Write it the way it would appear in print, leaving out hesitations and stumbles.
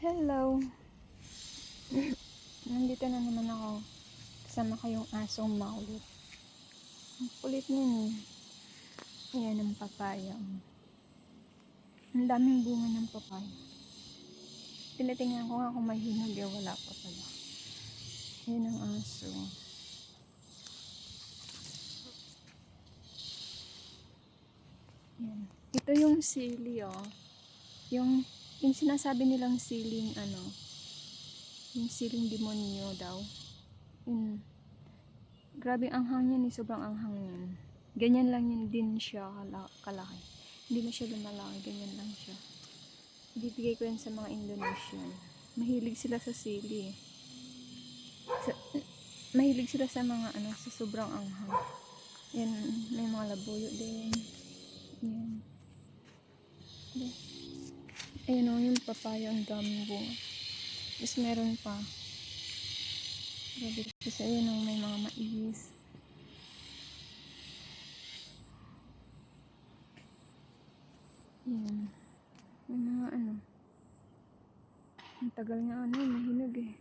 Hello! Nandito na naman ako. Kasama ko yung asong makulit. Ang kulit niya eh. Ayan ang papaya. Ang daming bunga ng papaya. Tinitingnan ko nga kung may hinog eh. Wala pa pala. Ayan ang aso. Ayan. Ito yung sili oh. Yung sinasabi nilang siling yung siling demonyo daw. Grabe ang anghang niya ni, sobrang anghang niyan. Ganyan lang yun din siya kalaki. Hindi na siya lumalaki, ganyan lang siya. Bibigay ko yan sa mga Indonesian. Mahilig sila sa sili. Mahilig sila sa mga sa sobrang anghang. Yan, may mga labuyo din. Yan. Ayan o, yung papaya, ang daming bunga. Tapos meron pa. Grabe kasi ayan o, may mga mais. Yan. May mga ang tagal nga mahinog eh.